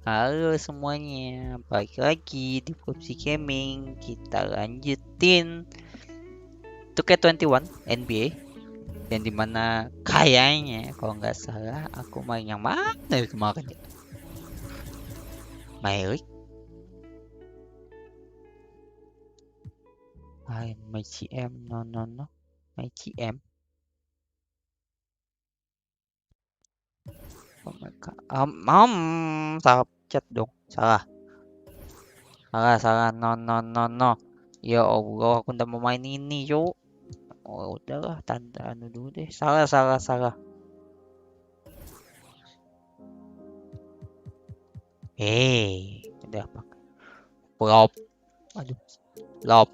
Halo semuanya, balik lagi di FlopZiGaming. Kita lanjutin 2K21 NBA, dan dimana kayaknya kalau nggak salah aku main yang mana kemarin ya? Myrick, my GM, no, my GM. Oh my god, salah chat dong, salah, no. Ya Allah, aku udah mau main ini, yuk. Oh udahlah, tanda anu dulu deh. Salah. Udah pakai flop. Aduh, flop.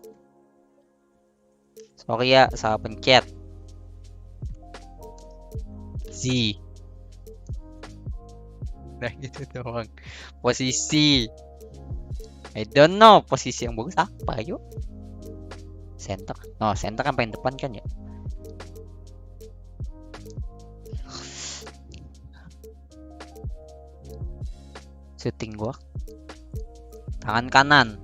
Sorry ya, salah pencet. Z. Nah gitu doang. Posisi. I don't know posisi yang bagus apa, yuk. Center. No, center kan paling depan kan ya. Shooting gua. Tangan kanan.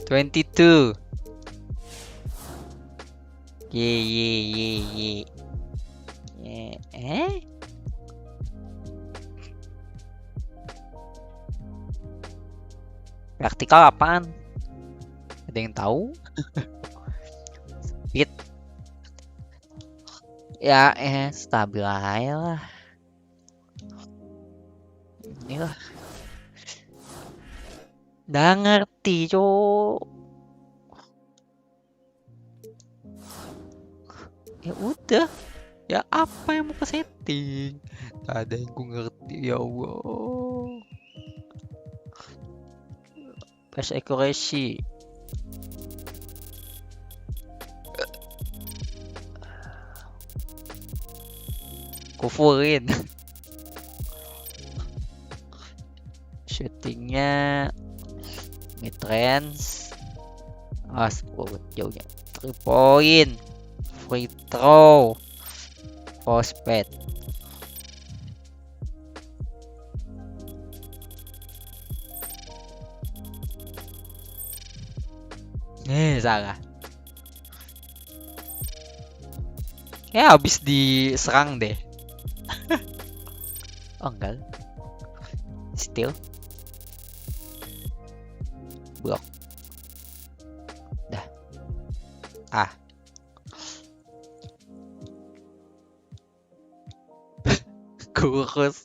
22. Ye. Vertikal apaan? Ada yang tahu? Speed. Ya, stabil aja lah. Inilah. Nggak ngerti, cok. Ya udah. Ya apa yang mau ke setting? Gak ada yang gue ngerti, ya Allah. Pass accuracy. Kufurin. Shootingnya mid range. 10 jauhnya. 3 point. Free throw. Post pad. Salah. Ya habis diserang deh. Oh enggak. Still. Blok. Dah. Kurus.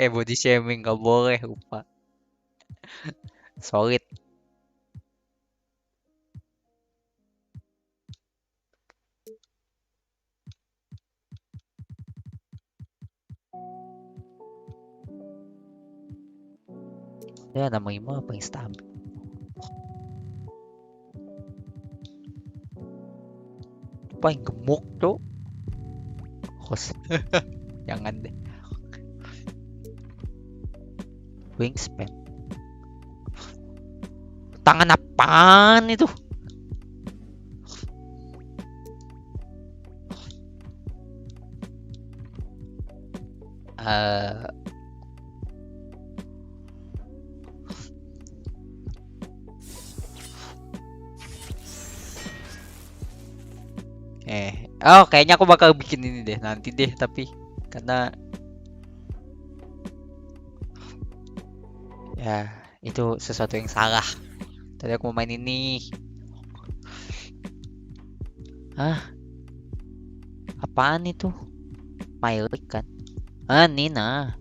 Body shaming gak boleh, lupa. Solid. Ya, nama Ima paling stabil. Paling gemuk tuh. Host. Jangan deh. Wingspan. Tangan apaan itu? Kayaknya aku bakal bikin ini deh nanti deh, tapi karena ya itu sesuatu yang salah. Tadi aku mau main ini. Apaan itu? Mylic kan? Nina.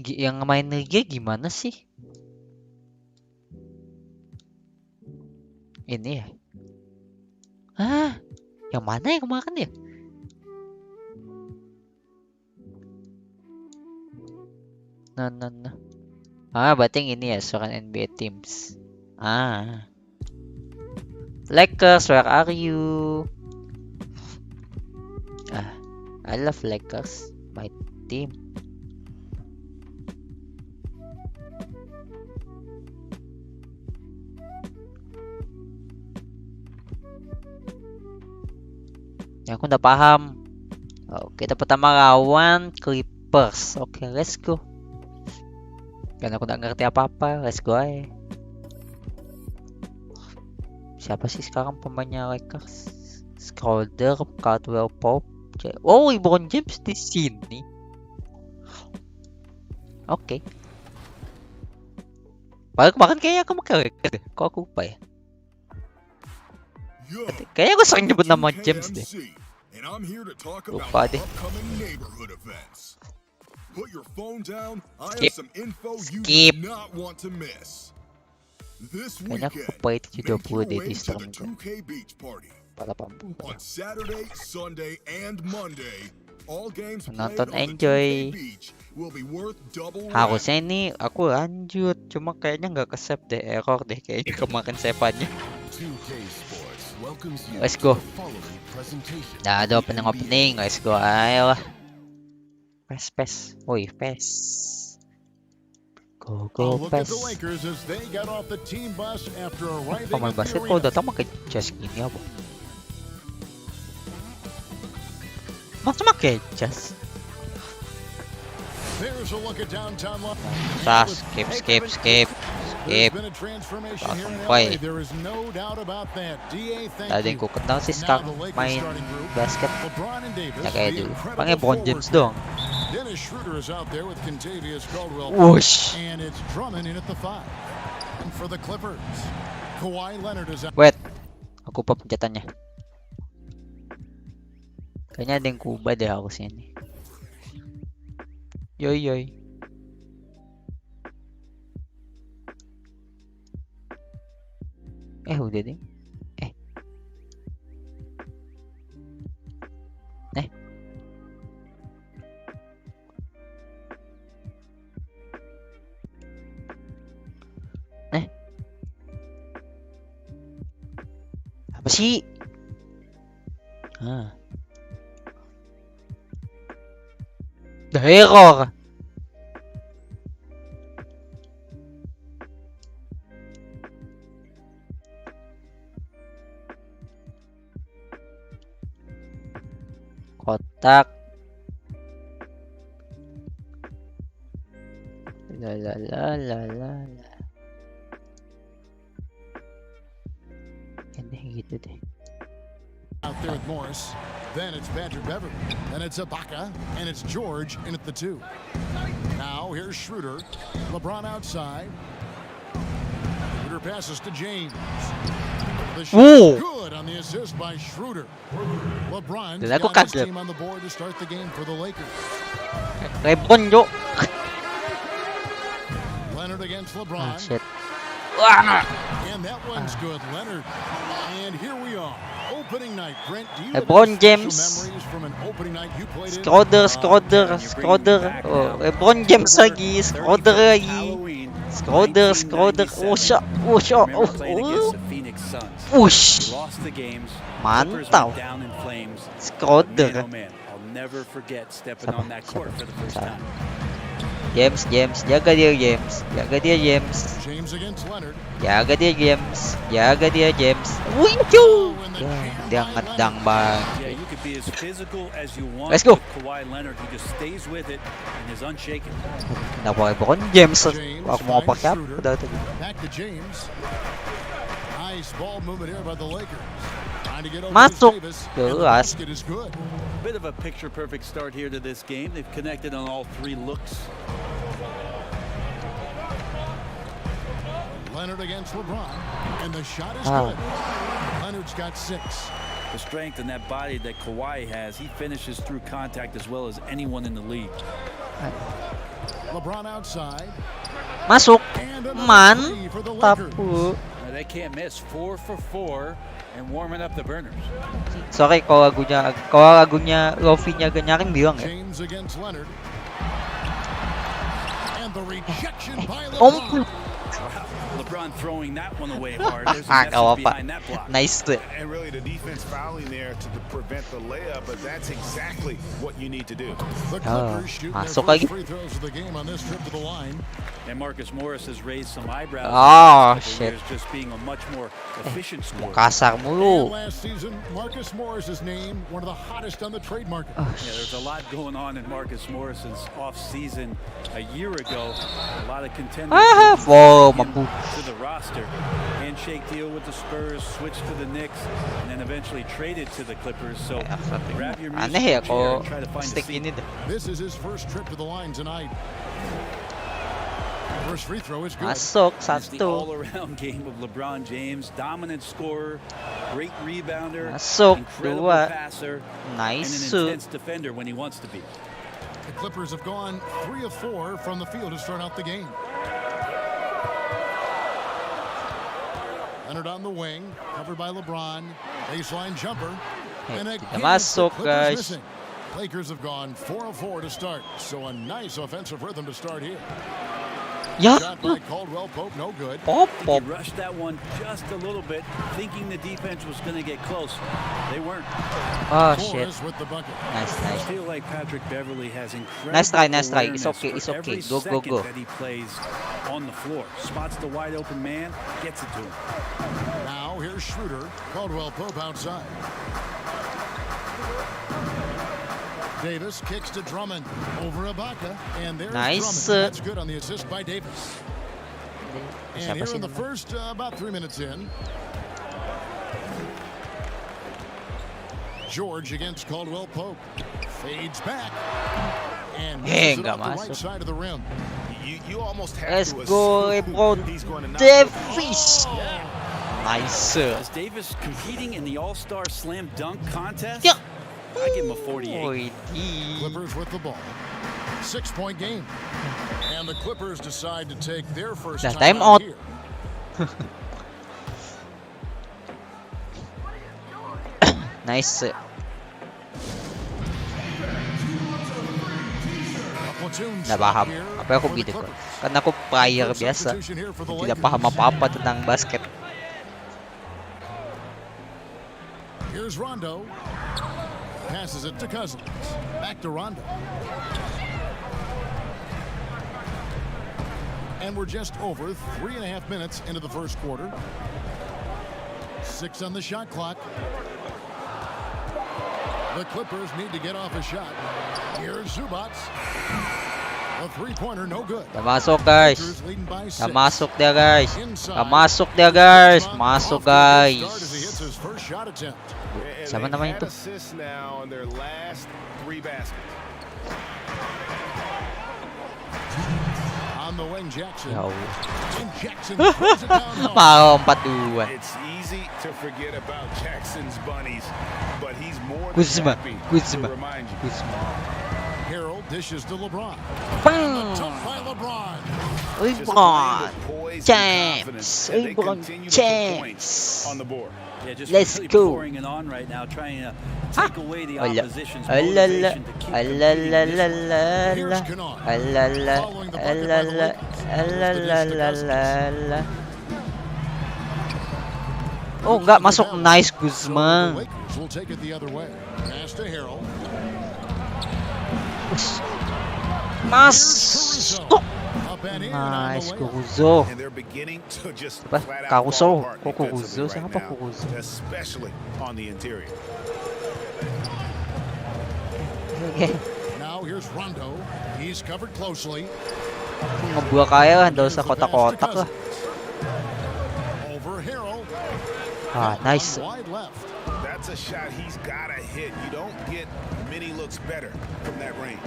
Yang main liga gimana sih? Ini ya? Yang mana yang kemarin ya? Nah. Berarti yang ini ya, soal NBA teams. Lakers, where are you? I love Lakers, my team. Ya, aku udah paham. Kita pertama lawan Clippers. Oke, let's go. Karena aku nggak ngerti apa-apa, let's go aja. Siapa sih sekarang pemainnya Lakers? Schröder, Caldwell Pope. Oh, LeBron James di sini. Oke. Padahal kemarin kayaknya aku pakai Lakers deh. Kok aku lupa ya? Kayaknya gue sering nyebut nama James deh. Lupa deh. Skip. Kayaknya aku pakai 720 deh di stream gue. 80. Nonton enjoy. Harusnya ini aku lanjut, cuma kayaknya nggak ke-save deh, error deh kayaknya kemarin save-annya. Let's go. Nah, ada opening, let's go. Ayolah. Pes. Woi, pes. Go pes. Pemain basket kok datang pakai jas gini apa? Masa pakai jas? Skip. Langsung play. Tadi yang ku kenal sih sekarang main basket ya kayak dulu. Pakai LeBron James dong. Wush. Wait, aku lupa pencetannya. Kayaknya ada yang kubah deh harusnya nih. Yoi. Udah deh. Apa sih? The error. Kotak. La. Ini gitu deh. Out there with Morris, then it's Patrick Beverly, then it's Ibaka, and it's George in at the 2. Now here's Schroeder, LeBron outside. Schroeder passes to James. The shot good on the assist by Schroeder. LeBron got his team on the board to start the game for the Lakers. LeBron, yo. Leonard against against Ah, LeBron. shit. Wah! And that one's good, Leonard. And here we are. Opening night. Brent, do you LeBron have any special James. memories from an opening night you played in? Schroeder. Darren, you're bringing me back Oh, now. LeBron James lagi. Schroeder 31st lagi. Halloween, Schroeder. 1997. Usha. Remember playing against the Phoenix Suns. We Ush. lost the games. Clippers Mantap. went down in flames. Man, Schroeder. oh man, I'll never forget stepping on that court for the first time. James. Jaga dia, James. Jaga dia, James. James against Leonard. Jaga dia, James. Jaga dia, James. Wincu. Dia ngedang bang. Yeah, you could be as physical as you want. Let's go. With Kawhi Leonard, he just stays with it and is unshaken. Nakuha LeBron James. James Ako mau finds pakai Schroeder. apa tadi? Back to James. Nice ball movement here by the Lakers. Trying to get over Masuk. to Davis. And the Jelas. basket is good. Bit of a picture-perfect start here to this game. They've connected on all three looks. Leonard against LeBron. And the shot is Ah. good. Leonard's got 6. The strength and that body that Kawhi has, he finishes through contact as well as anyone in the league. LeBron outside. Masuk. And another Man. three for the Lakers. Tapu. Now, they can't miss. 4 for 4 and warming up the burners. Sorry kalau lagunya Lofi-nya nyaring bilang ya. James against Leonard. And the rejection by Om. LeBron. LeBron throwing that one away hard. There's a Ah, message apa. behind that block. Nice. And really the defense fouling there to prevent the layup, but that's exactly what you need to do. The Clippers shooting their masuk first lagi. free throws of the game on this trip to the line. And Marcus Morris has raised some eyebrows. Oh, in the last couple shit. years, just being a much more efficient scorer. Kasar And mulu. last season, Marcus Morris is named one of the hottest on the trade market. Oh, Yeah, there's a lot going on in Marcus Morris's off-season a year ago. A lot of contenders Ah, looking wow, him mampu. to the roster. Handshake deal with the Spurs, switched to the Knicks, and then eventually traded to the Clippers. So grab your music Aneh ya chair kalau and try to find a stick seat. ini deh. This is his first trip to the line tonight. First free throw is good. Masuk It's the satu. all-around game of LeBron James, dominant scorer, great rebounder, Masuk incredible dua. passer, and Nice. an intense defender when he wants to be. The Clippers have gone 3 of 4 from the field to start out the game. Leonard on the wing, covered by LeBron. Baseline jumper. And Tidak again, masuk, the Clippers guys. missing. Lakers have gone 4 of 4 to start. So a nice offensive rhythm to start here. Ya. Shot by Caldwell Pope, no good. Pop He pop. rushed that one just a little bit, thinking the defense was going to get close. They weren't. Oh shit. Torres with the bucket. Nice I nice. feel like Patrick Beverly has incredible Nice try, nice try. It's awareness okay, for it's okay. every Go, go, second go. that he plays on the floor. Spots the wide open man, gets it to him. Now here's Schroeder. Caldwell Pope outside. Davis kicks to Drummond over Ibaka, and there's Nice. Drummond. That's good on the assist by Davis. And Siapa here sih in the namanya? first, about 3 minutes in. George against Caldwell Pope. Fades back. And misses it nggak off the right masuk. side of the rim. You almost have Let's to go, assume LeBron he's going to knock Davis. it. Nice. Is Davis competing in the All-Star Slam Dunk contest? Yeah. I give him a 48. Widih. Clippers with the ball. 6-point game. And the Clippers decide to take their first Dah, time time out. here. Nice. Platoon Nggak shot paham here apa yang aku for the gitu kok. Clippers. Karena aku player First biasa. substitution here for the Tidak Lakers. paham apa-apa tentang basket. Here's Rondo. Passes it to Cousins. Back to Rondo. And we're just over 3.5 minutes into the first quarter. 6 on the shot clock. The Clippers need to get off a shot. Here's Zubac. A three-pointer, no good. Dah masuk guys. Lakers leading by 6. Dah masuk dia guys. Inside. Dah masuk dia guys. LeBron Masuk off to a good guys. start as he hits his first shot attempt. And Siapa they've namanya had itu? assists now on their last 3 baskets. On the wing, Jackson. Ya Allah. And Jackson throws it down low. Mau 4-2. It's easy to forget about Jackson's bunnies, but he's more than Kuzma. happy to Kuzma. remind you. Kuzma. Harold dishes to LeBron. Bang! Dunk by LeBron. LeBron Poise and James. confidence, and they LeBron continue to put James. points on the board. Yeah, just Let's really go. pouring it on right now, trying to take away the Ala. opposition's Alala. motivation to keep competing this way. Alalala. Here's Kennard. Alala. Following the bucket by the Alala. Lakers. Alalala. Oh, enggak masuk. Nice So the Guzman. Lakers will take it the other way. Pass to Harold. Masuk. Up and in on Nice the layup. Kuruzo. And they're beginning to just Apa? flat out Caruso. fall apart Kok Kuruzo? defensively right Siapa now, Kuruzo? especially on the interior. Oke. Now here's Rondo. He's covered closely. Ngebuah kaya daw sa kotak-kotak lah. Over Harold. Ah, nice. Wide left. That's a shot he's got to hit. You don't get many looks better from that range.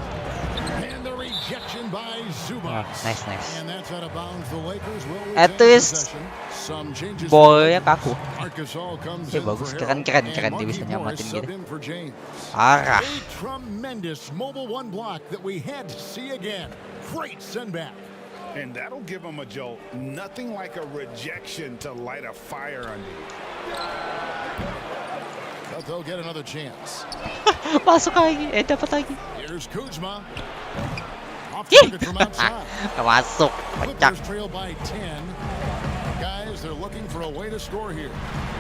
And the rejection by Zubac. Ah, nice. And that's out of bounds. The Lakers will At retain least possession. Some changes. Bolanya kaku. Marcus All comes Ya in bagus, for keren Harold, dia and bisa Marquise Morris nyamatin subbed gitu. in for James. Parah. A tremendous mobile one block that we had to see again. Great send back. And that'll give him a jolt. Nothing like a rejection to light a fire under you. But they'll get another chance. Masuk lagi. Dapat lagi. Here's Kuzma. Off Ih. target from outside. Masuk. Kocak. Clippers trail by 10. Guys, they're looking for a way to score here.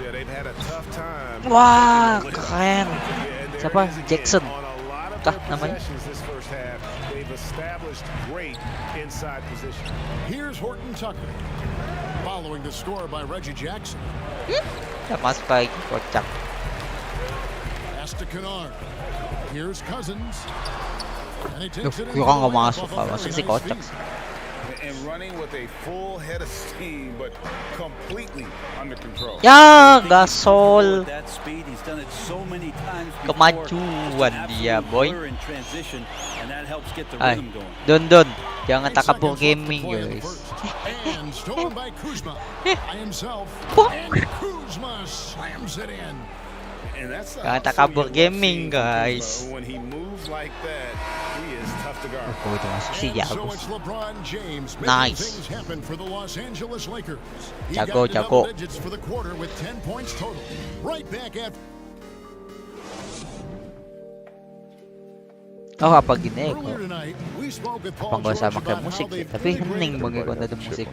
Yeah, they've had a tough time. Wah, taking the lead. keren. Yeah, and there Siapa? it is again. Jackson. On a lot of Kah their namanya? possessions this first half, they've established great inside position. Here's Horton Tucker. Following the score by Reggie Jackson. Masuk lagi. Kocak. Pass to Kennard. Here's Cousins. And he takes it in Kurang nggak for the layup masuk. off a Kalau very masuk sih nice kocak feed. sih. And running with a full head of steam, but completely under control. Ya, At Gasol. that speed, he's done it so many times before. Kemajuan Just an dia, absolute boy. blur in transition, and that helps get the Ay, rhythm going. Don. Jangan 8 takabur seconds left to gaming play in the guys. first. And stolen by Kuzma. By himself. Wah. And Kuzma slams it in. And that's the Jangan hustle takabur you love gaming, seeing from Kuzma. guys. When he moves like that, he is tough to guard. Oh, itu masuk sih And so jago it's sih. LeBron James making Nice. things happen for the Los Angeles Lakers. He Jago, got to double jago. digits for the quarter with 10 points total. Right back after Oh, apa gini ya? earlier tonight, we spoke with Apa Paul nggak usah George pakai about musik how sih? they Tapi hening bagi kalau ada musik.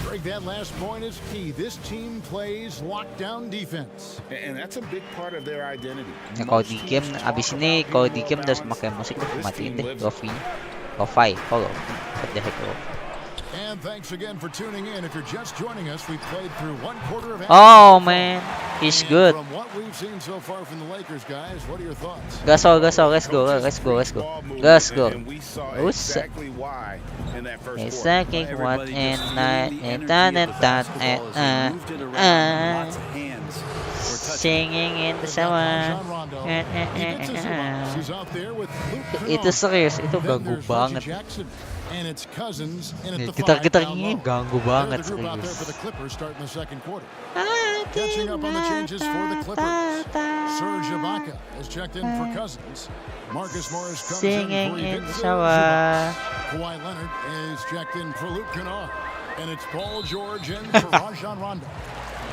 break that last point is key. This team plays lockdown defense. And that's a big part of their identity. Ya, kalau Most di game, teams abis talk ini about kalau being di game harus well-balanced. pakai musik deh, This matiin team deh lives Lofi. Lofi, follow. What the heck, Lofi? And thanks again for tuning in. If you're just joining us, we played through one quarter of action. Oh man, he's And good. From what we've seen so far from the Lakers, guys, what are your thoughts? Gasol, let's go. Ball movement, Let's go. And we saw Oops. exactly why in that first It's quarter. like what Everybody and just night feeling and the energy of the that basketball as they moved it around. Lots of hands were touching. singing in the They've got summer. Rajon Rondo. He gets his Zubac. He's out there with Luke Itu Kennard. serius, itu Then ganggu there's banget. Reggie Jackson. And it's Cousins in at the Gitar-gitar five down ini low. ganggu They're banget the group out there for the serius. Clippers starting the second quarter. Catching up on the changes for the Clippers. Serge Ibaka has checked in for Cousins. Marcus Morris comes Singing in in for the Ivica shower. Kawhi Leonard is checked in for Luke Kennard. And it's Paul George in for Rajon Rondo.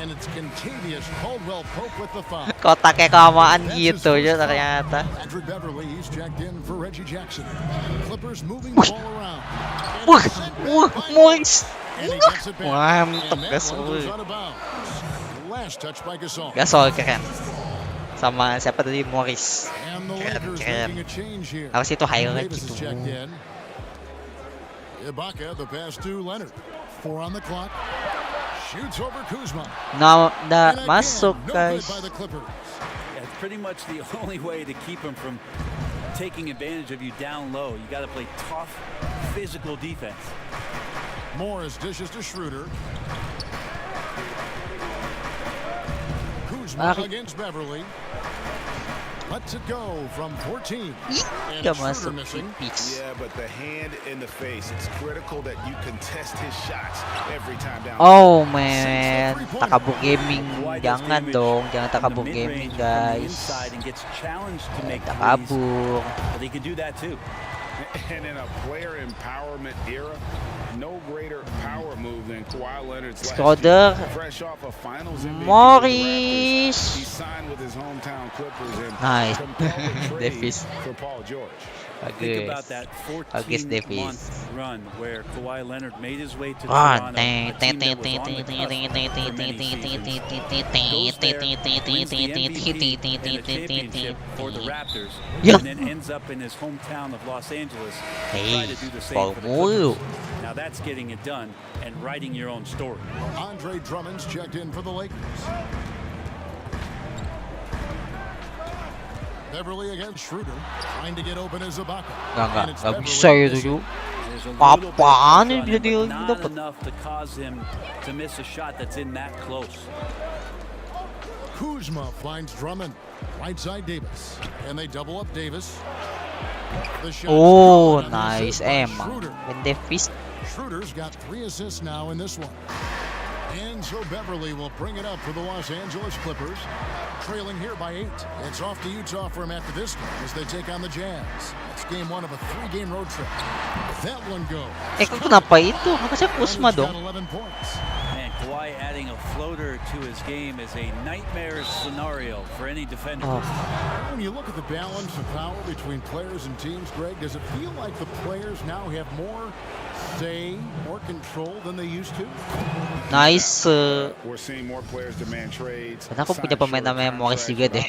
And it's Contavious Caldwell Pope with the foul. Kotaknya kelamaan gitu ya ternyata. Patrick Beverly, he's checked in for Reggie Jackson. Clippers moving the ball around. And Wah, it's sent back wah, by Mois. And he gets it back. Mantap, And that Gasol. one goes out of bounds. Last touch by Gasol. Gasol keren. Sama siapa tadi, Morris. And the Keren, Lakers keren. making a change here. Harus itu highlight Davis gitu. is checked in. Ibaka, the pass to Leonard. 4 on the clock. Shoots over Kuzma. Nah, And again, masuk no guys. good by the Clippers. Yeah, it's pretty much the only way to keep him from taking advantage of you down low. You got to play tough, physical defense. Morris dishes to Schroeder. Kuzma Bakit? against Beverly. lets it go from 14. And Gak Schroeder masuk missing. tipis. Yeah, but the hand in the face, it's critical that you contest his shots every time down. Oh man, takabur gaming. Jangan dong, jangan takabur gaming guys. Takabur. But he could do that too. And in a player empowerment era, no greater power move than Kawhi Leonard's last Schroeder. year. Fresh off a Finals MVP Morris. he signed with his hometown Clippers and Nice. compelled a trade Davis. for Paul George. Think about Bagus. that Bagus, 14-month Davis. run where Kawhi Leonard made his way to Run. Toronto, a team that was on the cusp for many seasons. Goes there, wins the MVP and a championship for the Raptors, Yeah. and then ends up in his hometown of Los Angeles Hey, trying to do the same for for the mulu. Clippers. Now that's getting it done and writing your own story. Andre Drummond's checked in for the Lakers. Beverly against Schroeder, trying to get open as Ibaka. And it's Gak Beverly bisa ya missing. tuh. There's a little bit Apaan of ini pressure dia on him, but not dapat? enough to cause him to miss a shot that's in that close. Kuzma finds Drummond. Right side Davis. And they double up Davis. The shot's Oh, good on the nice assist by emang. Schroeder. Ben Davis. Schroeder's got 3 assists now in this one. And so Beverly will bring it up for the Los Angeles Clippers, trailing here by 8. It's off to Utah for him after this game as they take on the Jazz. It's game 1 of a 3-game road trip. That one goes. Kenapa itu? Makanya Kuzma Leonard's got dong. 11 points. Man, Kawhi adding a floater to his game is a nightmare scenario for any defender. Oh. When you look at the balance of power between players and teams, Greg, does it feel like the players now have more say, more control than they used to? Nice. We're seeing more players demand trades. Karena aku punya pemain namanya Morris juga deh.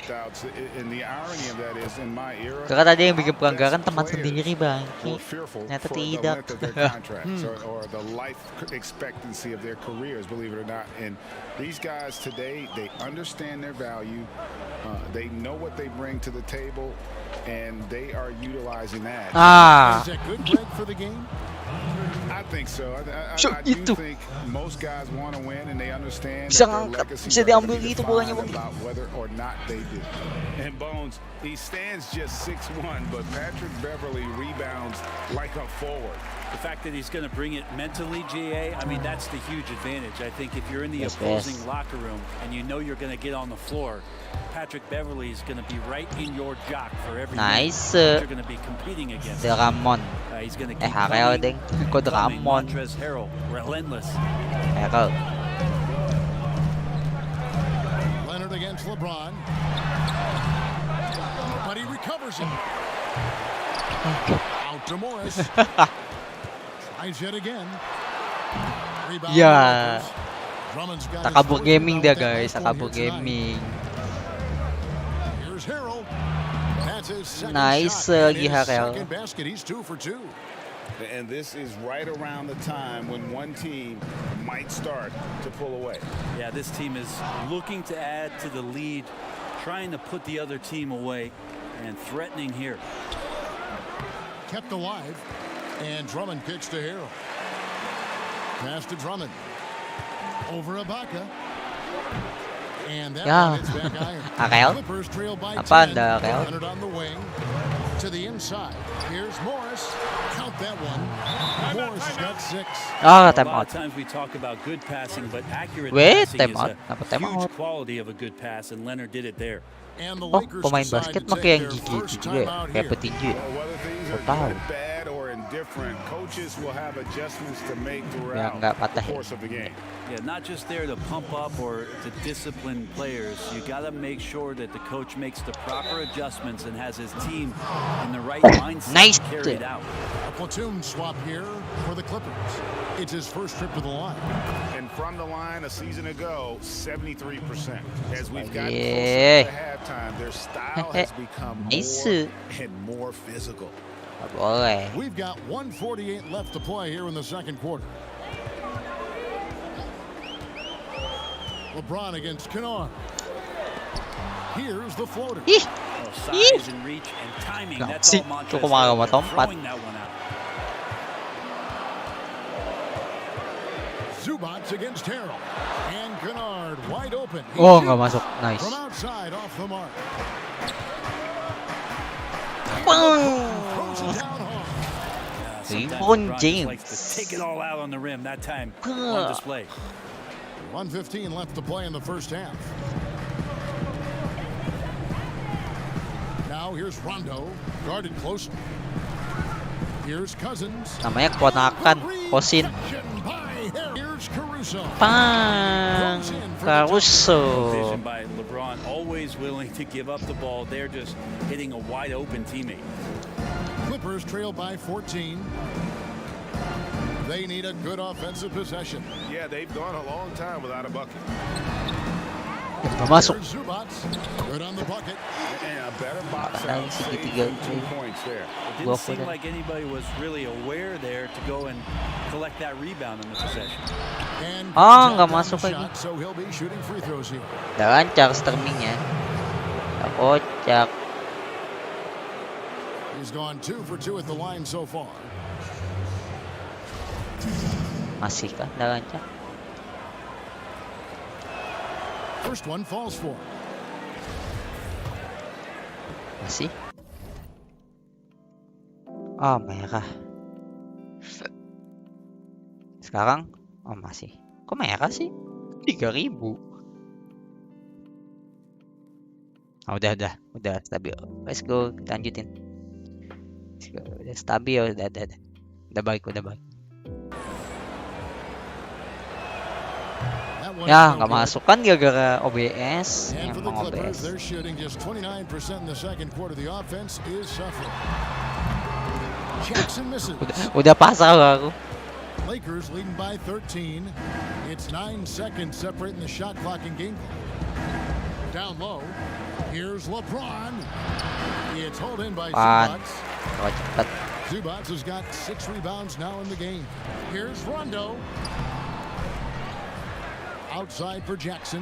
And the irony of that is in my era, Karena tadi yang bikin pelanggaran teman sendiri bang. were fearful Ternyata for the tidak. length of their contracts or the life expectancy of their careers, believe it or not. And these guys today, they understand their value. They know what they bring to the table, and they are utilizing that. Is that good, Greg, for the game? I think so. I Itu. do think most guys want to win, and they understand Bisa that their ngangkat, legacy bisa are gonna diambil be itu bolanya, defined Bang. about whether or not they do. And Bones, he stands just 6'1", but Patrick Beverly rebounds like a forward. The fact that he's going to bring it mentally, GA, I mean, that's the huge advantage. I think if you're in the Yes, opposing yes. locker room and you know you're going to get on the floor, Patrick Beverly is going to be right in your jock for every Nice. minute that you're going to be competing against. Dramon. He's going to keep Harel ding. Ko coming. Dramon. Montrezl Harrell, relentless. Harel. Leonard against LeBron. But he recovers it. Out to Morris. Tries yet again. Rebound Ya. Lakers. Drummond's got his Takabur first gaming rebound dah with guys. that left one Takabur here tonight. gaming. Here's Harrell. That's his second Nice, shot. And lagi his Harrell. second basket. He's 2 for 2. And this is right around the time when one team might start to pull away. Yeah, this team is looking to add to the lead, trying to put the other team away, and threatening here. Kept alive. And Drummond kicks to Harrell. Pass to Drummond. Over Ibaka. And that Ya. one hits back iron. Harel. Clippers trail by Apa 10. anda, Harel? Leonard on the wing. To the inside. Here's Morris. Count that one. Morris got 6. Ah, A time lot out. of times we talk about good passing, but accurate Wait, passing time is out. a Dapat time huge out. quality of a good pass, and Leonard did it there. And the Oh, Lakers pemain decide basket to pakai take yang their gigi first itu juga ya. timeout Kayak here. petinju ya. Well, whether things Kau are tahu. good, bad, or indifferent, coaches will have adjustments to make throughout nggak the patah ya. course of the game. Yeah, not just there to pump up or to discipline players. You got to make sure that the coach makes the proper adjustments and has his team in the right mindset Nice. to carry it out. A platoon swap here for the Clippers. It's his first trip to the line. And from the line a season ago, 73%. As we've gotten Yeah. closer to halftime, their style has become Nice. more and more physical. Nggak boleh. We've got 1:48 left to play here in the second quarter. LeBron against Kennard. Here's the floater. Ih, Oh, size and reach and timing. Nggak That's sih, all Montrezl cukup mga Harrell, matompat. throwing that one out. Zubats against Harrell. And Kennard wide open. He Oh, shoots nggak masuk. Nice. from outside off the mark. Throws it down hard. Sometimes LeBron just James. likes to take it all out on the rim. That time on display. 1:15 left to play in the first half. Now here's Rondo, guarded closely. Here's Cousins. Namanya keponakan, Kosin. Here's Caruso. Pang, Caruso. Vision by LeBron, always willing to give up the ball. They're just hitting a wide open teammate. Clippers trail by 14. They need a good offensive possession. Yeah, they've gone a long time without a bucket. Masuk. Here's Zubats. Good on the bucket. And a better box Ay, out segitiga. saves 2 points there. It didn't Lofi seem na. like anybody was really aware there to go and collect that rebound in the possession. And Ah, nggak down masuk the lagi. shot, so he'll be shooting free throws here. Udah lancar streamingnya. Udah kocak. He's gone 2 for 2 at the line so far. Masih kah? Udah lancar. First one falls for him. Masih. Oh, merah. Sekarang, oh masih. Kok merah sih? 3.000. Oh, udah stabil. Let's go, kita lanjutin. Let's go. Udah stabil, udah baik. That one's Ya, no nggak good. masuk kan gara-gara OBS. And for the Emang Clippers, OBS. they're shooting just 29% in the second quarter. The offense is suffering. Jackson misses. Udah pasal aku. Lakers leading by 13. It's 9 seconds separating the shot clock and game clock. Down low. Here's LeBron. It's hauled in by Pan. Zubats. Kalau cepet. Zubats has got 6 rebounds now in the game. Here's Rondo. Outside for Jackson.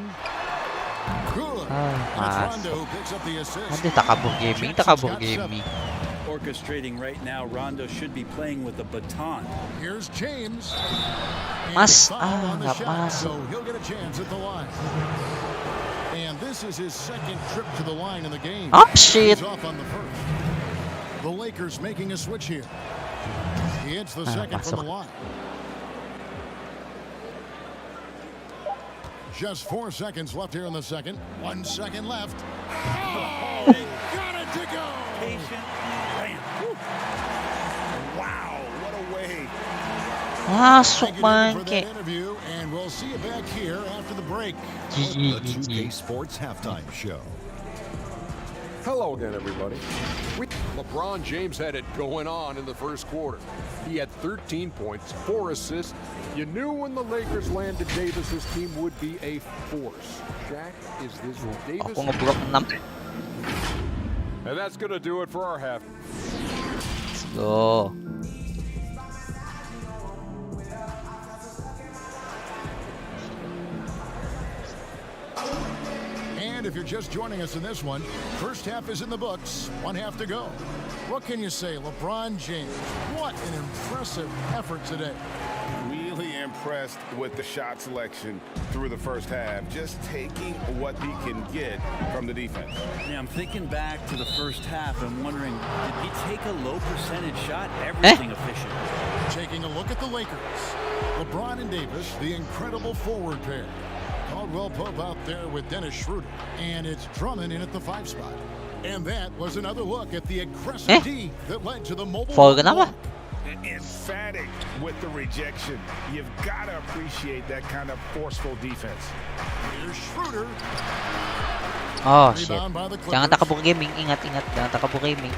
Good. That's Mas. Rondo who picks up the assist. Aduh, takabur gaming. Jackson's got 7. Orchestrating right now, Rondo should be playing with a baton. Here's James. And Mas, a foul on the nggak shot, masuk. so he'll get a chance at the line. And this is his second trip to the line in the game. Oh, shit. He's off on the first. The Lakers making a switch here. He hits the second from the masuk. line. Just 4 seconds left here in the second. 1 second left. Oh, he got it to go. Patient. Bam. Woo. Wow, what a way. Masuk Thank you, David, for that bangke. interview, and we'll see you back here after the break. The 2K Sports Halftime Show. Hello again, everybody. LeBron James had it going on in the first quarter. He had 13 points, 4 assists. You knew when the Lakers landed Davis's team would be a force. Shaq, is this Davis? Aku ngeblok 6. And that's going to do it for our half. Let's go. And if you're just joining us in this one, first half is in the books, 1 half to go. What can you say, LeBron James? What an impressive effort today. Really impressed with the shot selection through the first half, just taking what he can get from the defense. Yeah, I'm thinking back to the first half and wondering, did he take a low percentage shot? Everything efficient. Taking a look at the Lakers. LeBron and Davis, the incredible forward pair. Caldwell Pope out there with Dennis Schroeder. And it's Drummond in at the 5 spot. And that was another look at the aggressive D that led to the mobile. Foul kenapa? Emphatic with the rejection. You've got to appreciate that kind of forceful defense. Here's Schroeder. Oh shit. Rebound by the Jangan Clippers. takabur gaming. Ingat. Jangan takabur gaming.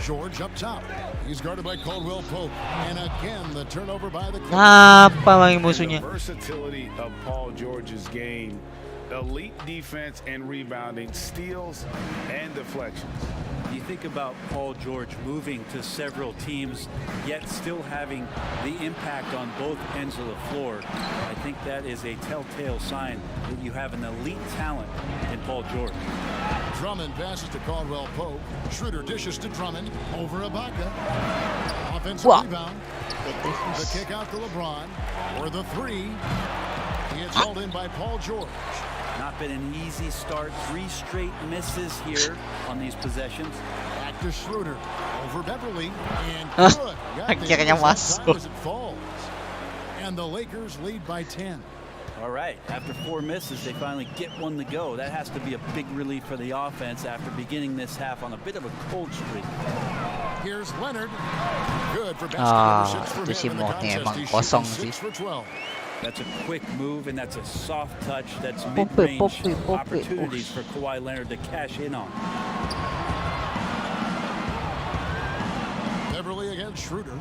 George up top. He's guarded by Caldwell Pope. And again, the turnover by the Clippers. Apa lagi The musuhnya? versatility of Paul George's game. Elite defense and rebounding, steals and deflections. You think about Paul George moving to several teams, yet still having the impact on both ends of the floor. I think that is a telltale sign that you have an elite talent in Paul George. Drummond passes to Caldwell Pope. Schroeder dishes to Drummond. Over Ibaka. Offensive Wow. rebound. The kick out to LeBron. Or the 3. He is hauled in by Paul George. Not been an easy start. 3 straight misses here on these possessions. Back to Schroeder. Over Beverly. And good. Got the Akhirnya Lakers on time masuk. as it falls. And the Lakers lead by 10. All right, after 4 misses, they finally get one to go. That has to be a big relief for the offense after beginning this half on a bit of a cold streak. Here's Leonard. Good for Ah, basket number 6 for itu si him in the Moh ni contest. emang He's kosong shooting sih. 6 for 12. That's a quick move, and that's a soft touch. That's Poppy, mid-range poppy, poppy. opportunities for Kawhi Leonard to cash in on. Beverly against Schroeder.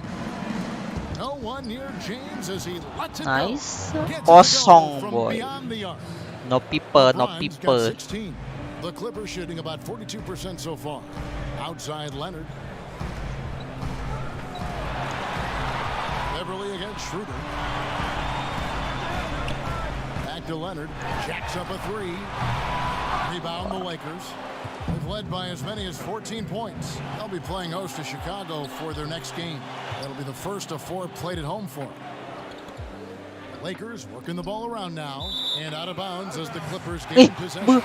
No one near James as he lets it Nice. go. Gets it to Kosong, go from boy. beyond the arc. No people, no Grimes got people. 16. The Clippers shooting about 42% so far. Outside Leonard. Beverly against Schroeder. Back to Leonard. Jacks up a 3. Rebound the Lakers. They've led by as many as 14 points. They'll be playing host to Chicago for their next game. That'll be the first of 4 played at home for them. Lakers working the ball around now and out of bounds as the Clippers gain possession. Now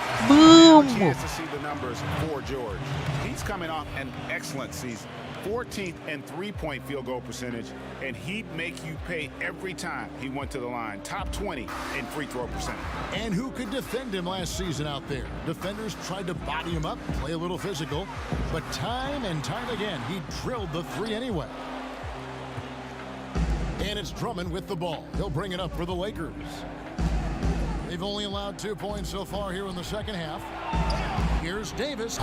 a Boom. chance to see the numbers for George. He's coming off an excellent season. 14th in three-point field goal percentage, and he'd make you pay every time he went to the line. Top 20 in free throw percentage. And who could defend him last season out there? Defenders tried to body him up, play a little physical, but time and time again, he drilled the 3 anyway. And it's Drummond with the ball. He'll bring it up for the Lakers. They've only allowed 2 points so far here in the second half. Here's Davis.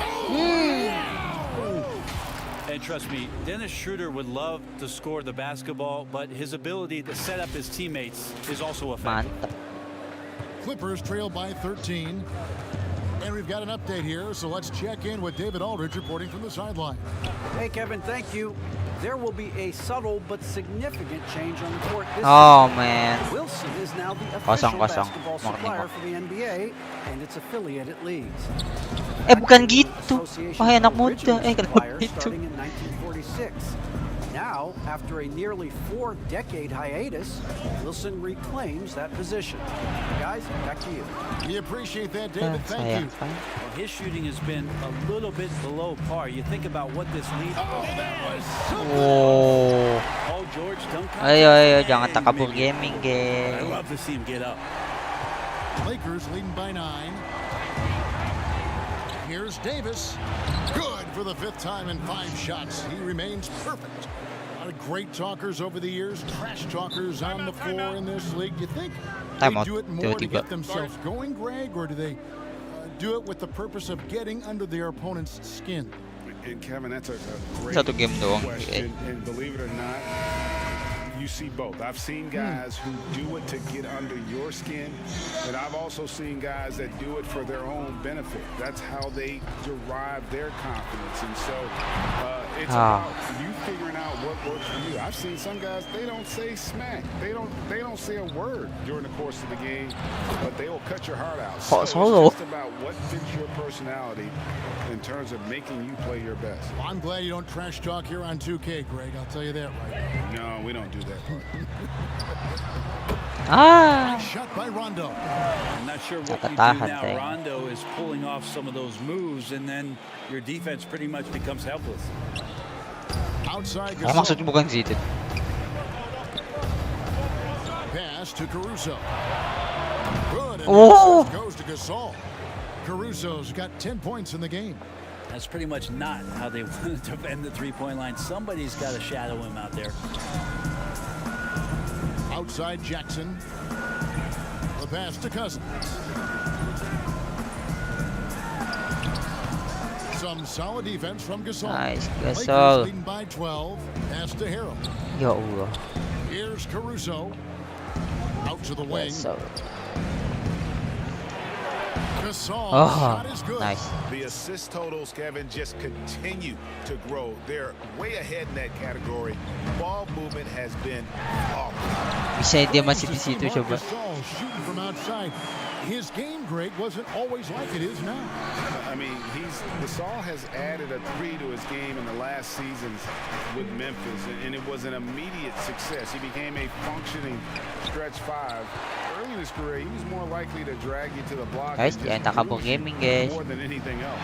And trust me, Dennis Schroeder would love to score the basketball, but his ability to set up his teammates is also effective. Mantap. Clippers trail by 13. And we've got an update here, so let's check in with David Aldridge reporting from the sideline. Hey, Kevin, thank you. There will be a subtle but significant change on the court this Oh season. man. Wilson is now the Kosong, official kosong. basketball Morning supplier mo. for the NBA and its affiliated leagues. Bukan gitu. Association's Wahai anak muda. original Kenapa supplier gitu? starting in 1946. Now, after a nearly 4-decade hiatus, Wilson reclaims that position. Guys, back to you. We appreciate that, David. Thank you. Sayang kan. Well, his shooting has been a little bit below par. You think about what this lead. Oh. Paul George dunk Ayo, contest. jangan tak kabur Maybe. gaming, I geng. love to see him get up. Lakers leading by 9. Here's Davis. Good for the 5th time in 5 shots. He remains perfect. A lot of great talkers over the years, trash talkers on the floor in this league. You think they Time out. do it more to Tiba-tiba. get themselves going, Greg, or do they do it with the purpose of getting under their opponent's skin? And Kevin, that's a great Satu game doang. question. And believe it or not, you see both. I've seen guys who do it to get under your skin, and I've also seen guys that do it for their own benefit. That's how they derive their confidence. And so it's about you figuring out what works for you. I've seen some guys, they don't say smack. They don't say a word during the course of the game, but they will cut your heart out. So solo. it's just about what fits your personality in terms of making you play your best. Well, I'm glad you don't trash talk here on 2K, Greg. I'll tell you that right. No, we don't do that part. Ah. Shot by Rondo. I'm not sure what you do Nakatahan now. tayo. Rondo is pulling off some of those moves, and then your defense pretty much becomes helpless. Outside Ah, maksudnya Gasol. bukan situ. Pass to Caruso. Good. And Oh. the assist goes to Gasol. Caruso's got 10 points in the game. That's pretty much not how they want to defend the three-point line. Somebody's got to shadow him out there. Outside Jackson. The pass to Cousins. Some solid defense from Gasol. Nice, Lakers Gasol. leading by 12. Pass to Harrell. Ya Allah. Here's Caruso. Out to the wing. Gasol. Gasol. Oh, Shot is good. nice. The assist totals, Kevin, just continue to grow. They're way ahead in that category. Ball movement has been awful. Bisa dia masih di situ coba. Gasol shooting from outside. His game, Greg, wasn't always like it is now. I mean, Gasol has added a 3 to his game in the last seasons with Memphis, and it was an immediate success. He became a functioning stretch 5 early in his career, he was more likely to drag you to the block Guys, and jangan just takabur bruise you gaming, guys. more than anything else.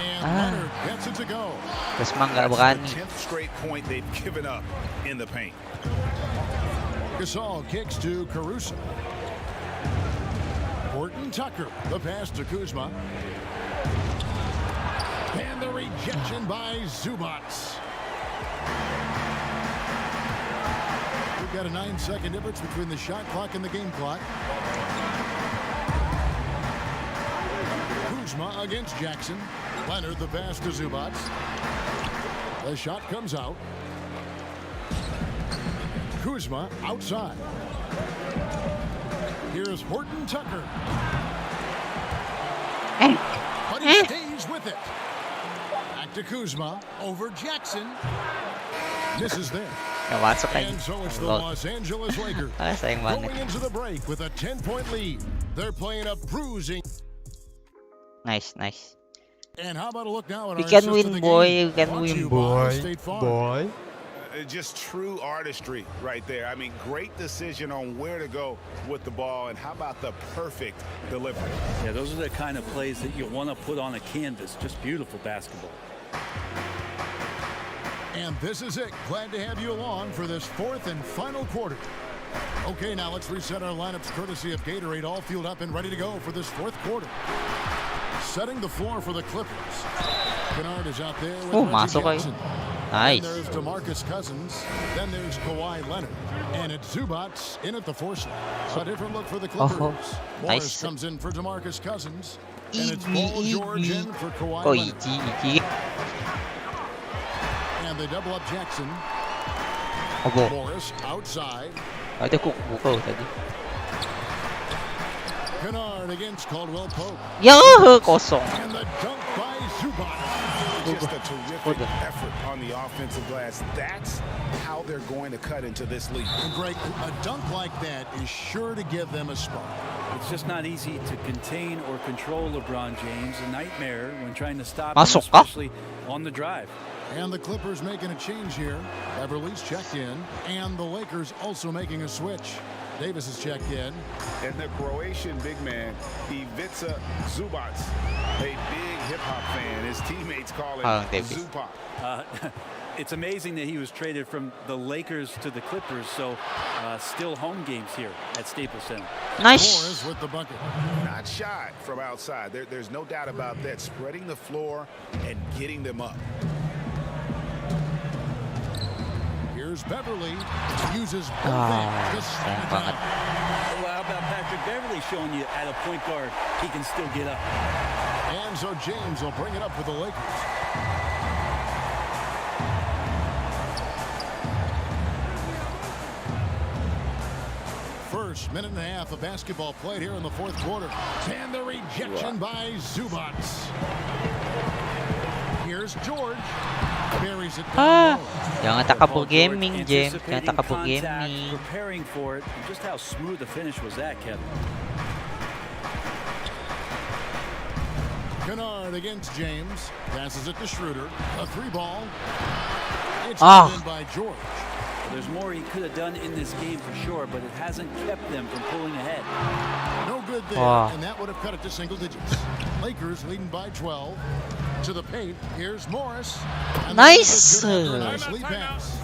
And Ah. Leonard gets it to go. Terus mah nggak That's berani. the 10th straight point they've given up in the paint. Gasol kicks to Caruso. Horton Tucker, the pass to Kuzma. And the rejection by Zubac. We've got a 9-second difference between the shot clock and the game clock. Kuzma against Jackson. Leonard the pass to Zubac. The shot comes out. Kuzma outside. Here's Horton Tucker. But he stays with it. Back to Kuzma over Jackson. Misses there. Nggak masuk lagi. And so it's the Lol. Los Angeles Lakers Ah, sayang banget. going into the break with a 10-point lead. They're playing a bruising. Nice, nice. And how about a look now at We our can assist win, of the boy. game? We can Brought to win, you by boy. State Farm. Boy. Just true artistry right there. I mean, great decision on where to go with the ball, and how about the perfect delivery? Yeah, those are the kind of plays that you want to put on a canvas. Just beautiful basketball. And this is it. Glad to have you along for this fourth and final quarter. Okay, now let's reset our lineups courtesy of Gatorade, all fueled up and ready to go for this fourth quarter. Setting the floor for the Clippers. Kennard is out there with Oh, Reggie masuk kayo. Jackson. Nice. Then there's DeMarcus Cousins. Then there's Kawhi Leonard. And it's Zubac in at the 4 slot. A different look for the Clippers. Oh, Morris nice. comes in for DeMarcus Cousins. And it's Paul George in for Kawhi Oh, Leonard. Iji. And they double up Jackson. Obo. Morris outside. Ada kok buka tadi. Kennard against Caldwell Pope. Ya, kosong. And the dunk by Zubac. Just a terrific effort on the offensive glass. That's how they're going to cut into this league. And Greg, a dunk like that is sure to give them a spark. It's just not easy to contain or control LeBron James. A nightmare when trying to stop him, Masuk kah? especially on the drive. And the Clippers making a change here. Beverly's checked in. And the Lakers also making a switch. Davis is checked in. And the Croatian big man, Ivica Zubac, a big hip-hop fan. His teammates call him Davis. Zupac. It's amazing that he was traded from the Lakers to the Clippers, so still home games here at Staples Center. Nice. Morris with the bucket. Not shy from outside. There's no doubt about that. Spreading the floor and getting them up. Here's Beverly. Uses both Ah, hands to slam sayang it banget. down. Well, how about Patrick Beverly showing you at a point guard he can still get up? And so James will bring it up for the Lakers. First minute and a half of basketball played here in the fourth quarter. And the rejection by Zubac. Here's George. Buries it down low. Jangan Paul takabur George gaming, James. Jangan anticipating takabur contact, gaming. preparing for it. And just how smooth the finish was that, Kevin. Kennard against James. Passes it to Schroeder. A 3-ball. It's Ah. in by George. There's more he could have done in this game for sure, but it hasn't kept them from pulling ahead. No good there, Ah. and that would have cut it to single digits. Lakers leading by 12. To the paint, here's Morris. And the Nice. Lakers good after a nice lead pass.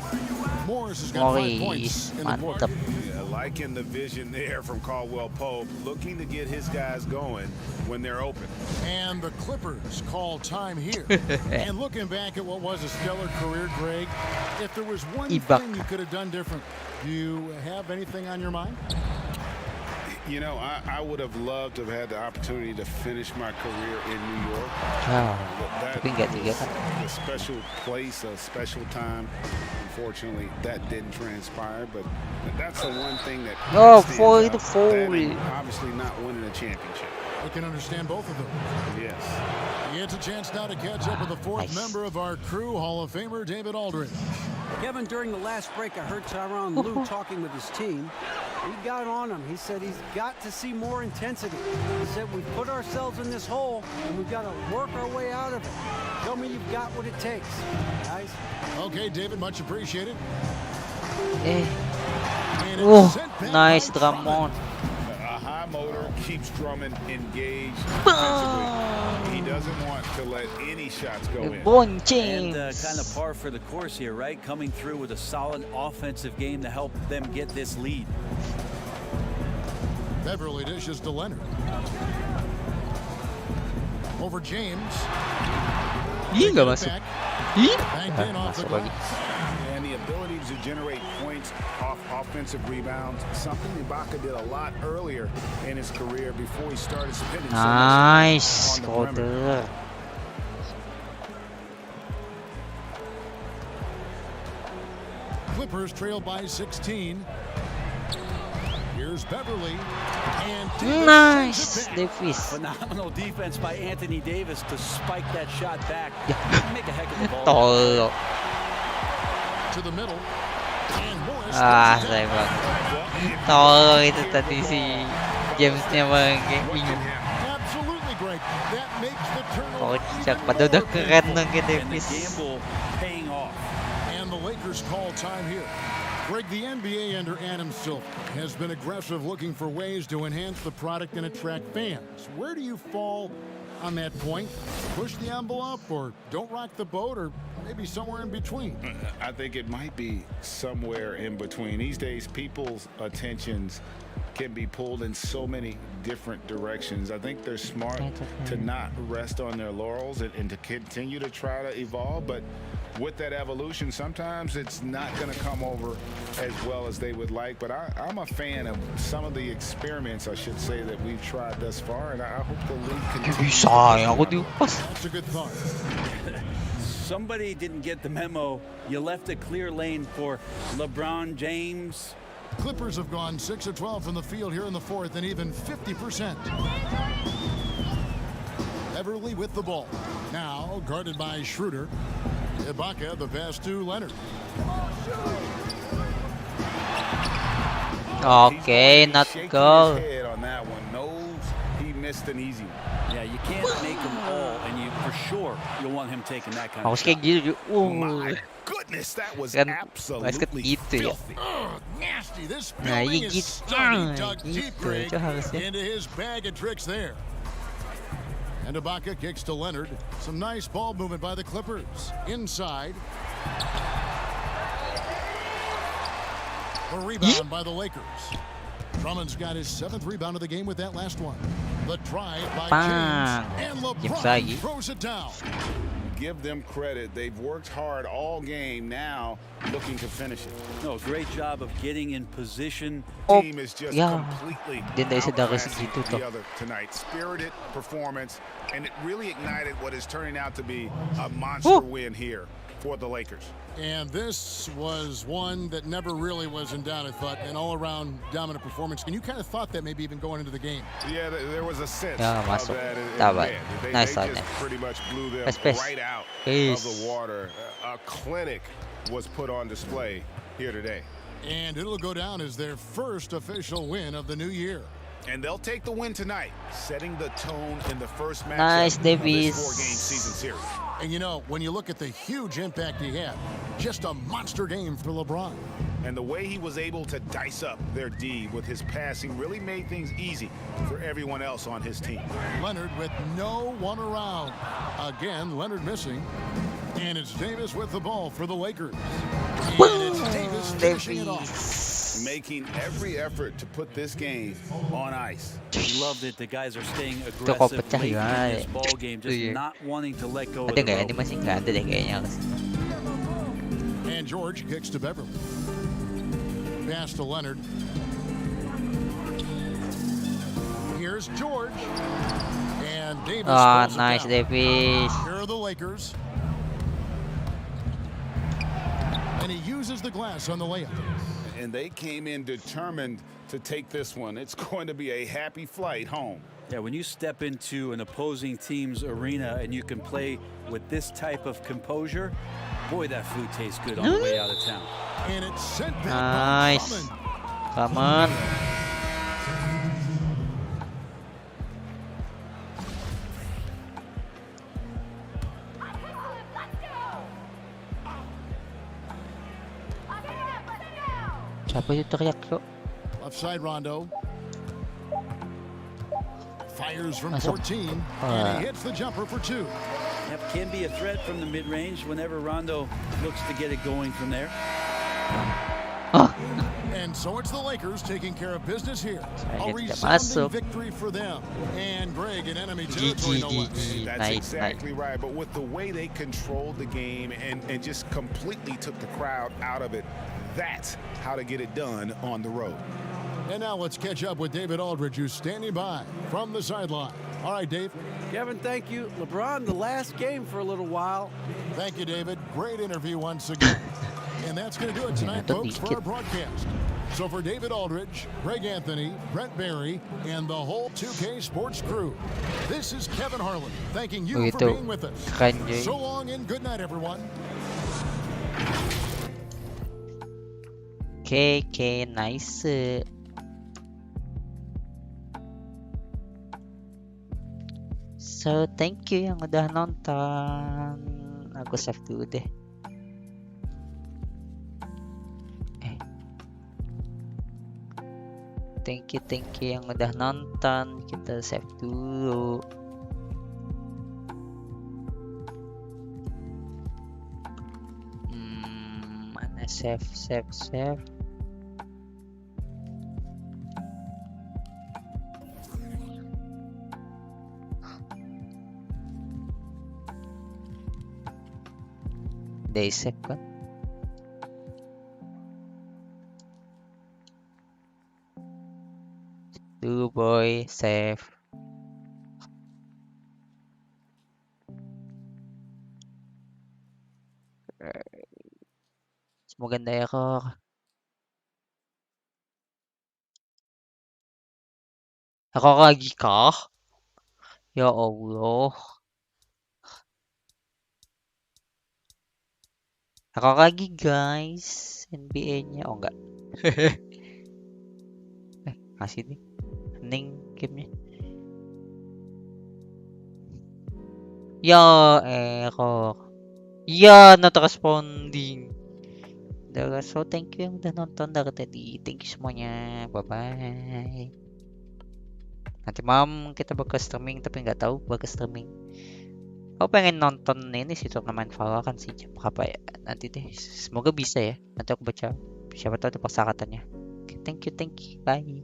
Morris has got 5 points in the quarter. Mantap. Yeah, liking the vision there from Caldwell Pope, looking to get his guys going when they're open. And the Clippers call time here. And looking back at what was a stellar career, Greg, if there was one Ibaka. thing you could have done different, do you have anything on your mind? You know, I would have loved to have had the opportunity to finish my career in New York. Ah, That tapi nggak juga was kan. a special place, a special time. Unfortunately, that didn't transpire, but that's the one thing that Oh, stands foul out. itu foul. That and obviously not winning a championship. I can understand both of them. Yes. It's a chance now to catch up with the fourth Nice. member of our crew, Hall of Famer David Aldridge. Kevin, during the last break, I heard Tyronn Lue talking with his team. He got on him. He said he's got to see more intensity. He said we've put ourselves in this hole, and we've got to work our way out of it. Show me you've got what it takes, guys. Okay, David, much appreciated. Eh, And it's oh, sent back nice by Drummond. Drummond. keeps Drummond engaged defensively. He doesn't want to let any shots go in. LeBron And James. kind of par for the course here, right? Coming through with a solid offensive game to help them get this lead. Beverly dishes to Leonard. Over James. Ih, nggak masuk. Ih, Banked in off the masuk lagi. glass. And the ability to generate points off offensive rebounds, something Ibaka did a lot earlier in his career before he started spending so much Nice, on the perimeter. Cougar. Clippers trail by 16. Here's Beverly. And Nice, Davis. Phenomenal defense by Anthony Davis to spike that shot back. Make a heck of a ball. Tolol. to the middle. And Morris Ah, throws it sayang down. banget. Tolol itu tadi si Jamesnya bang, kayak bingung. Absolutely great. That makes the turnover Kocak, even padahal udah more keren painful. dong kayak And the Davis. gamble paying off. And the Lakers call time here. Greg, the NBA under Adam Silver has been aggressive looking for ways to enhance the product and attract fans. Where do you fall on that point? Push the envelope or don't rock the boat or maybe somewhere in between? I think it might be somewhere in between. These days, people's attentions can be pulled in so many different directions. I think they're smart to not rest on their laurels and to continue to try to evolve. But with that evolution, sometimes it's not going to come over as well as they would like. But I'm a fan of some of the experiments, I should say, that we've tried thus far. And I hope the league continues. Bisa ya, aku diupas. That's a good thought. Somebody didn't get the memo. You left a clear lane for LeBron James. Clippers have gone 6 of 12 from the field here in the fourth and even 50%. Everly with the ball. Now guarded by Schroeder. Ibaka, the pass to Leonard. Okay, not Shaking goal. his head on that one. Knows he missed an easy one. Yeah, you can't make them all, and you for sure you'll want him taking that kind of Harus kayak shot. gitu. My goodness, that was Kan absolutely basket gitu ya. filthy. Nasty. This Nah, fielding iya is gitu. stunning. Dug Gitu, deep, Greg, itu harusnya. into his bag of tricks there. And Ibaka kicks to Leonard. Some nice ball movement by the Clippers. Inside. A rebound by the Lakers. Drummond's got his 7th rebound of the game with that last one. The drive by James. Bang. And James LeBron lagi. throws it down. Give them credit. They've worked hard all game, now looking to finish it. No, great job of getting in position. Oh, Team is just ya. completely Dia dari saudara outclassing segitu the toh. other tonight. Spirited performance, and it really ignited what is turning out to be a monster win here for the Lakers. And this was one that never really was in doubt, I thought, an all-around dominant performance. And you kind of thought that maybe even going into the game. Yeah, there was a sense Ya, of masuk. that. Dapat. They Nice just shot. pretty much blew them Space. right out Peace. of the water. A clinic was put on display here today. And it'll go down as their first official win of the new year. And they'll take the win tonight, setting the tone in the first match Nice, of Davis. this 4-game season series. And you know, when you look at the huge impact he had, just a monster game for LeBron. And the way he was able to dice up their D with his passing really made things easy for everyone else on his team. Leonard with no one around. Again, Leonard missing. And it's Davis with the ball for the Lakers. And it's Davis finishing it off. Making every effort to put this game on ice. Love that the guys are staying kok aggressive pecah late gimana in ya? this ball game, just Iya. not wanting to let go of Ada the nggak rope. animasi? Nggak ada deh kayaknya. And George kicks to Beverly. Pass to Leonard. Here's George. And Davis Ah, throws it nice down. Davis. Here are the Lakers. And he uses the glass on the layup. And they came in determined to take this one. It's going to be a happy flight home. Yeah, when you step into an opposing team's arena and you can play with this type of composure, boy, that food tastes good on the way out of town. And it's sent back by Nice. Drummond. Come on. Siapa itu teriak kok? Left side Rondo. Fires from Masuk. 14, and he hits the jumper for 2. Yep, can be a threat from the mid-range whenever Rondo looks to get it going from there. And so it's the Lakers taking care of business here. A Sayang tidak resounding masuk. victory for them. And Greg in enemy territory, no less. GG. That's Nice, exactly right. But with the way they controlled the game and just completely took the crowd out of it, that's how to get it done on the road. And now let's catch up with David Aldridge, who's standing by from the sideline. All right, Dave. Kevin, thank you. LeBron, the last game for a little while. Thank you, David. Great interview once again. And that's going to do it tonight, folks, for our broadcast. So for David Aldridge, Greg Anthony, Brent Barry, and the whole 2K Sports crew, this is Kevin Harlan thanking you for Begitu. being with us. Keren, Joy. So long and good night, everyone. Oke, nice. So, thank you yang udah nonton. Aku save dulu deh. Thank you yang udah nonton. Kita save dulu. Mana save. Day save kan? Dulu boy, save. Semoga ganda error. Error lagi kah? Ya Allah. Error lagi guys. NBA-nya. Oh enggak. Masih nih. Hening gamenya. Ya error. Ya not responding. So thank you yang udah nonton dari tadi. Thank you semuanya. Bye bye. Nanti malam kita bakal streaming tapi nggak tahu bakal streaming. Aku pengen nonton ini sih turnamen Valorant sih jam berapa ya? Nanti deh. Semoga bisa ya. Nanti aku baca siapa tahu ada persyaratannya. Okay, thank you. Bye.